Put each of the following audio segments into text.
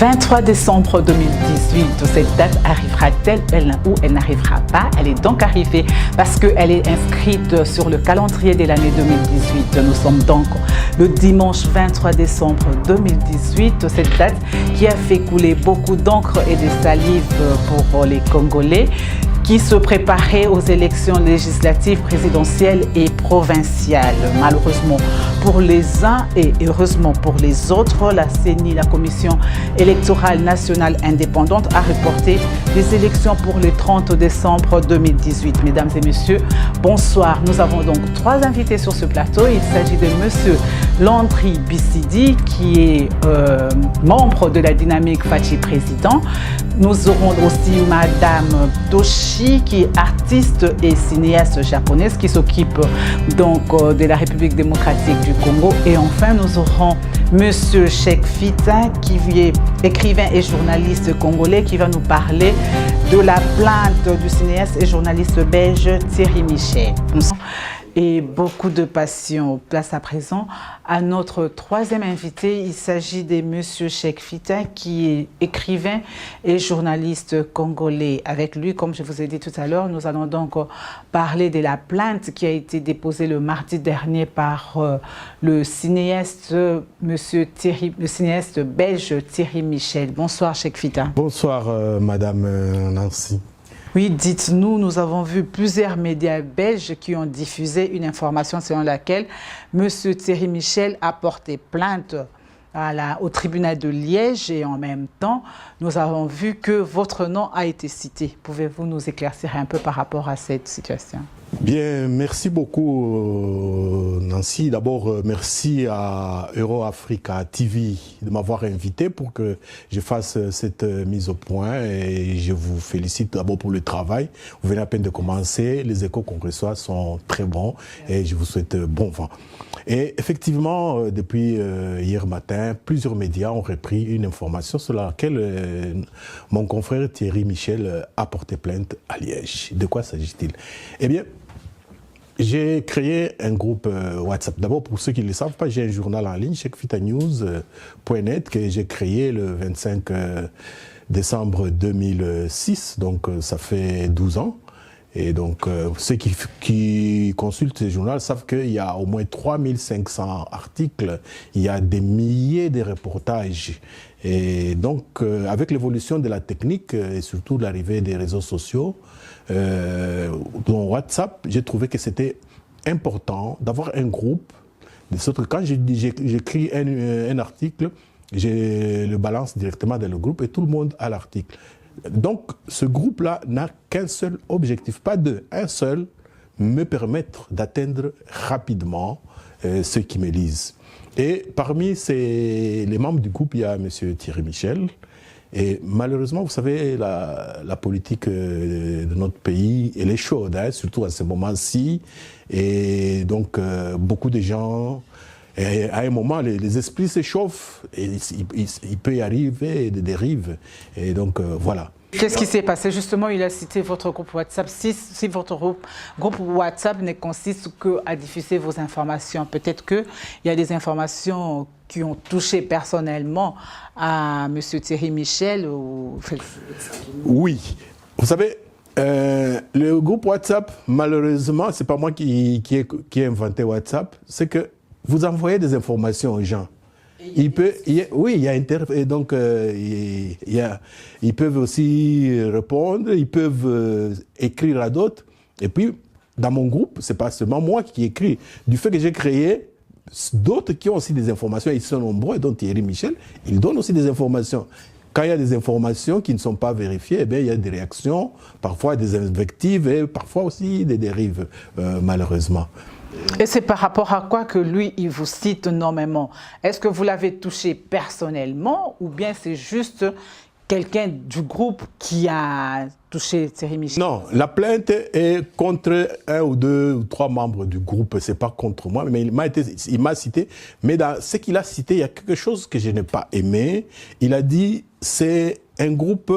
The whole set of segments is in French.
23 décembre 2018, cette date arrivera-t-elle ou elle n'arrivera pas? Elle est donc arrivée parce qu'elle est inscrite sur le calendrier de l'année 2018. Nous sommes donc le dimanche 23 décembre 2018, cette date qui a fait couler beaucoup d'encre et de salive pour les Congolais qui se préparaient aux élections législatives, présidentielles et provinciales. Malheureusement pour les uns et heureusement pour les autres, la CENI, la Commission électorale nationale indépendante, a reporté les élections pour le 30 décembre 2018. Mesdames et messieurs, bonsoir. Nous avons donc trois invités sur ce plateau. Il s'agit de monsieur Landry Bissidi, qui est membre de la Dynamique Fachi Président. Nous aurons aussi madame Toshi, qui est artiste et cinéaste japonaise, qui s'occupe donc de la République démocratique du Congo. Et enfin, nous aurons monsieur Cheikh Fita, qui est écrivain et journaliste congolais, qui va nous parler de la plainte du cinéaste et journaliste belge Thierry Michel. Et beaucoup de passion. Place à présent à notre troisième invité. Il s'agit de monsieur Cheikh Fita, qui est écrivain et journaliste congolais. Avec lui, comme je vous ai dit tout à l'heure, nous allons donc parler de la plainte qui a été déposée le mardi dernier par le cinéaste, le cinéaste belge Thierry Michel. Bonsoir Cheikh Fita. Bonsoir madame Nancy. Oui, dites-nous, nous avons vu plusieurs médias belges qui ont diffusé une information selon laquelle M. Thierry Michel a porté plainte au tribunal de Liège et en même temps, nous avons vu que votre nom a été cité. Pouvez-vous nous éclaircir un peu par rapport à cette situation? Bien, merci beaucoup Nancy. D'abord, merci à EuroAfrica TV de m'avoir invité pour que je fasse cette mise au point et je vous félicite d'abord pour le travail. Vous venez à peine de commencer, les échos qu'on reçoit sont très bons et je vous souhaite bon vent. Et effectivement, depuis hier matin, plusieurs médias ont repris une information sur laquelle mon confrère Thierry Michel a porté plainte à Liège. De quoi s'agit-il? Eh bien, j'ai créé un groupe WhatsApp. D'abord, pour ceux qui ne le savent pas, j'ai un journal en ligne, cheikfitanews.net, que j'ai créé le 25 décembre 2006, donc ça fait 12 ans. Et donc, ceux qui consultent ce journal savent qu'il y a au moins 3500 articles, il y a des milliers de reportages. Et donc, avec l'évolution de la technique et surtout l'arrivée des réseaux sociaux, dans WhatsApp, j'ai trouvé que c'était important d'avoir un groupe, de sorte que quand j'écris un article, je le balance directement dans le groupe et tout le monde a l'article. Donc, ce groupe-là n'a qu'un seul objectif, pas deux, un seul, me permettre d'atteindre rapidement ceux qui me lisent. Et parmi les membres du groupe, il y a M. Thierry Michel. Et malheureusement, vous savez, la politique de notre pays, elle est chaude, hein, surtout à ce moment-ci. Et donc, beaucoup de gens... Et à un moment, les esprits s'échauffent et il peut y arriver des dérives. Et donc, voilà. Qu'est-ce qui s'est passé? Justement, il a cité votre groupe WhatsApp. Si votre groupe WhatsApp ne consiste qu'à diffuser vos informations, peut-être qu'il y a des informations qui ont touché personnellement à M. Thierry Michel ou... Oui. Vous savez, le groupe WhatsApp, malheureusement, ce n'est pas moi qui ai inventé WhatsApp, c'est que vous envoyez des informations aux gens. Ils peuvent aussi répondre, ils peuvent écrire à d'autres. Et puis, dans mon groupe, ce n'est pas seulement moi qui écris. Du fait que j'ai créé, d'autres qui ont aussi des informations, ils sont nombreux, dont Thierry Michel, ils donnent aussi des informations. Quand il y a des informations qui ne sont pas vérifiées, eh bien, il y a des réactions, parfois des invectives et parfois aussi des dérives, malheureusement. Et c'est par rapport à quoi que lui, il vous cite énormément? Est-ce que vous l'avez touché personnellement ou bien c'est juste quelqu'un du groupe qui a touché Thierry Michel? Non, la plainte est contre un ou deux ou trois membres du groupe, c'est pas contre moi, mais il m'a cité. Mais dans ce qu'il a cité, il y a quelque chose que je n'ai pas aimé. Il a dit c'est un groupe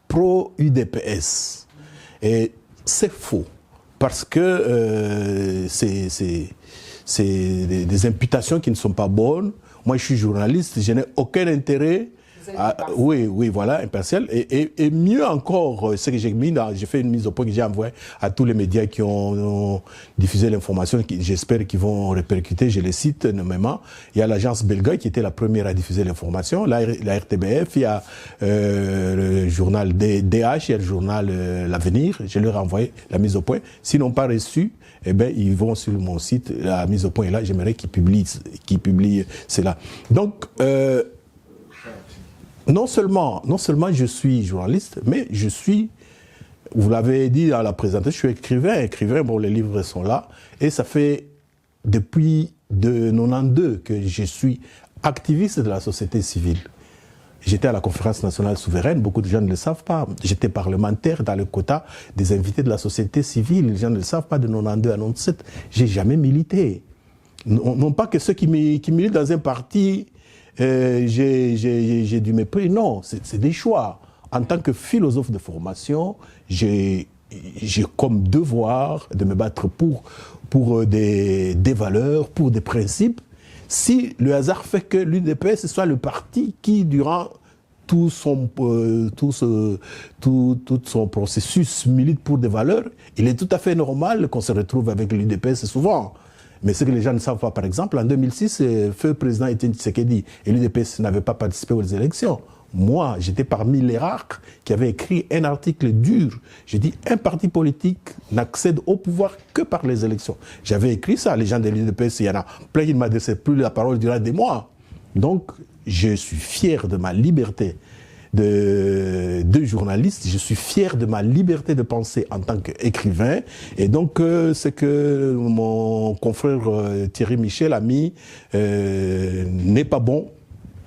pro-UDPS. Et c'est faux. Parce que c'est des imputations qui ne sont pas bonnes. Moi, je suis journaliste, je n'ai aucun intérêt Oui, oui, voilà, impartial. Et mieux encore, ce que j'ai mis, j'ai fait une mise au point que j'ai envoyée à tous les médias qui ont diffusé l'information, j'espère qu'ils vont répercuter, je les cite nommément. Il y a l'agence Belga qui était la première à diffuser l'information, la RTBF, il y a le journal DH, il y a le journal L'Avenir, je leur ai envoyé la mise au point. S'ils n'ont pas reçu, eh ben, ils vont sur mon site, la mise au point est là, j'aimerais qu'ils publient cela. Donc, non seulement je suis journaliste, mais je suis, vous l'avez dit dans la présentation, je suis écrivain, bon, les livres sont là, et ça fait depuis 1992 que je suis activiste de la société civile. J'étais à la conférence nationale souveraine, beaucoup de gens ne le savent pas. J'étais parlementaire dans le quota des invités de la société civile, les gens ne le savent pas, de 1992 à 1997. J'ai jamais milité. Non pas que ceux qui militent dans un parti, j'ai du mépris, non, c'est des choix. En tant que philosophe de formation, j'ai comme devoir de me battre pour des valeurs, pour des principes. Si le hasard fait que l'UDPS soit le parti qui, durant tout son processus milite pour des valeurs, il est tout à fait normal qu'on se retrouve avec l'UDPS souvent. Mais ce que les gens ne savent pas, par exemple, en 2006, feu président Etienne Tshisekedi et l'UDPS n'avait pas participé aux élections. Moi, j'étais parmi les rares qui avaient écrit un article dur. J'ai dit, un parti politique n'accède au pouvoir que par les élections. J'avais écrit ça, les gens de l'UDPS, il y en a plein qui ne m'adressaient plus la parole durant des mois. Donc, je suis fier de ma liberté de journaliste, je suis fier de ma liberté de penser en tant qu'écrivain. Et donc, ce que mon confrère Thierry Michel a mis n'est pas bon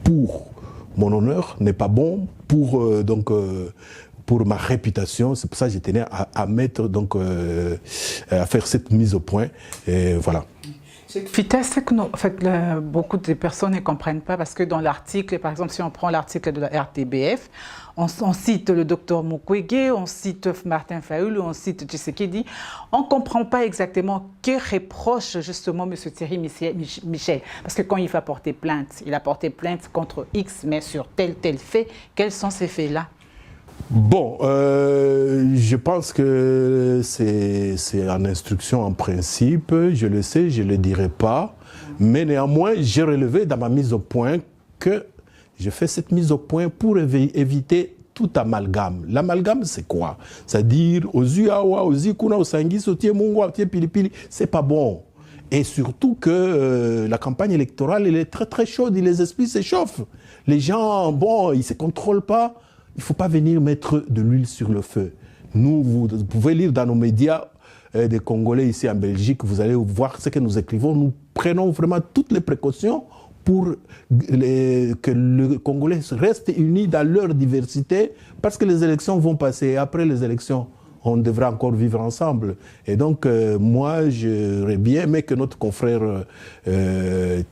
pour mon honneur, n'est pas bon pour pour ma réputation. C'est pour ça que j'ai tenu à mettre à faire cette mise au point. Et voilà. Vitesse, c'est que beaucoup de personnes ne comprennent pas parce que dans l'article, par exemple, si on prend l'article de la RTBF, on cite le docteur Mukwege, on cite Martin Fayulu, on cite Tshisekedi. On ne comprend pas exactement que reproche justement M. Thierry Michel. Parce que quand il va porter plainte, il a porté plainte contre X, mais sur tel fait. Quels sont ces faits-là? Bon, je pense que c'est en instruction en principe, je le sais, je ne le dirai pas, mais néanmoins, j'ai relevé dans ma mise au point que je fais cette mise au point pour éviter tout amalgame. L'amalgame, c'est quoi? C'est-à-dire, aux Uawa, aux Ikuna, aux Sangis, aux Tiemungwa, aux Tiepilipili, c'est pas bon. Et surtout que la campagne électorale, elle est très très chaude, les esprits s'échauffent. Les gens, bon, ils ne se contrôlent pas. Il ne faut pas venir mettre de l'huile sur le feu. Nous, vous pouvez lire dans nos médias des Congolais ici en Belgique, vous allez voir ce que nous écrivons. Nous prenons vraiment toutes les précautions pour que le Congolais reste uni dans leur diversité, parce que les élections vont passer. Après les élections, on devra encore vivre ensemble. Et donc, moi, j'aurais bien aimé que notre confrère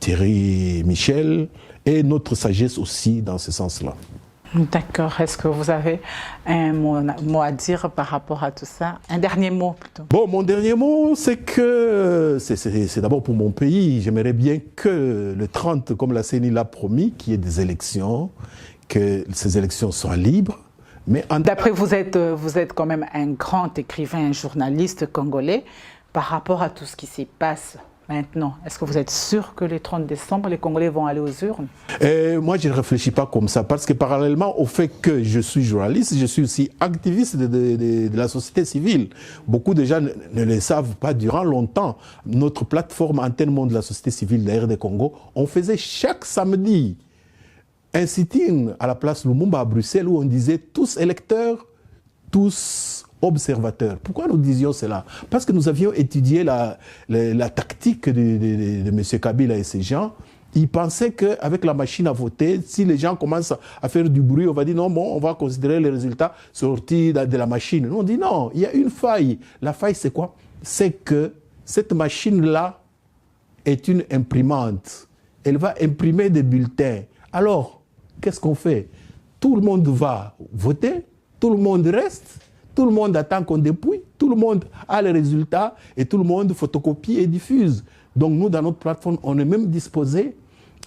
Thierry Michel ait notre sagesse aussi dans ce sens-là. D'accord. Est-ce que vous avez un mot à dire par rapport à tout ça? Un dernier mot plutôt. Bon, mon dernier mot, c'est que c'est d'abord pour mon pays. J'aimerais bien que le 30, comme la CENI l'a promis, qu'il y ait des élections, que ces élections soient libres. Mais d'après vous êtes quand même un grand écrivain, un journaliste congolais. Par rapport à tout ce qui s'y passe maintenant, est-ce que vous êtes sûr que le 30 décembre, les Congolais vont aller aux urnes? Moi, je ne réfléchis pas comme ça, parce que parallèlement au fait que je suis journaliste, je suis aussi activiste de la société civile. Beaucoup de gens ne le savent pas. Durant longtemps, notre plateforme Antenne Monde de la société civile de la RD Congo, on faisait chaque samedi un sit-in à la place Lumumba à Bruxelles où on disait tous électeurs, tous observateurs. Pourquoi nous disions cela? Parce que nous avions étudié la tactique de M. Kabila et ses gens. Ils pensaient qu'avec la machine à voter, si les gens commencent à faire du bruit, on va dire non, bon, on va considérer les résultats sortis de la machine. Nous, on dit non, il y a une faille. La faille, c'est quoi? C'est que cette machine-là est une imprimante. Elle va imprimer des bulletins. Alors, qu'est-ce qu'on fait? Tout le monde va voter, tout le monde reste, tout le monde attend qu'on dépouille, tout le monde a les résultats et tout le monde photocopie et diffuse. Donc nous, dans notre plateforme, on est même disposé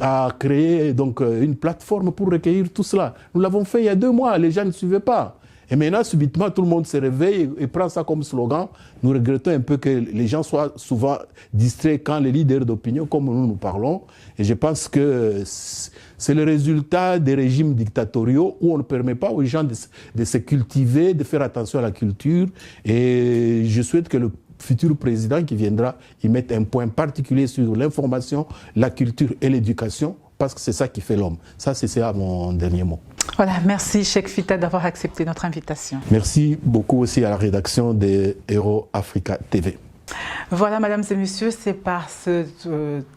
à créer donc une plateforme pour recueillir tout cela. Nous l'avons fait il y a 2 mois, les gens ne suivaient pas. Et maintenant, subitement, tout le monde se réveille et prend ça comme slogan. Nous regrettons un peu que les gens soient souvent distraits quand les leaders d'opinion, comme nous parlons. Et je pense que c'est le résultat des régimes dictatoriaux où on ne permet pas aux gens de se cultiver, de faire attention à la culture. Et je souhaite que le futur président qui viendra y mette un point particulier sur l'information, la culture et l'éducation, parce que c'est ça qui fait l'homme. Ça, c'est ça mon dernier mot. Voilà, merci Cheikh Fita d'avoir accepté notre invitation. Merci beaucoup aussi à la rédaction de Euro Africa TV. Voilà, mesdames et messieurs, c'est par cet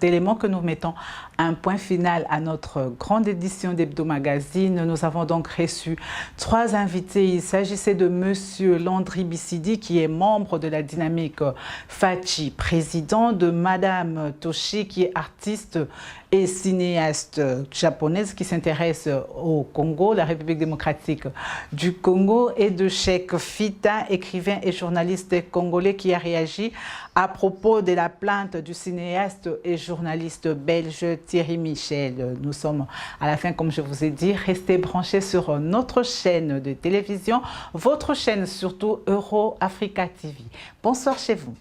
élément que nous mettons un point final à notre grande édition d'Hebdo Magazine. Nous avons donc reçu 3 invités. Il s'agissait de monsieur Landry Bissidi, qui est membre de la dynamique Fachi, président, de madame Toshi, qui est artiste et cinéaste japonaise qui s'intéresse au Congo, la République démocratique du Congo, et de Cheikh Fita, écrivain et journaliste congolais qui a réagi à propos de la plainte du cinéaste et journaliste belge Thierry Michel. Nous sommes à la fin, comme je vous ai dit. Restez branchés sur notre chaîne de télévision, votre chaîne surtout Euro Africa TV. Bonsoir chez vous.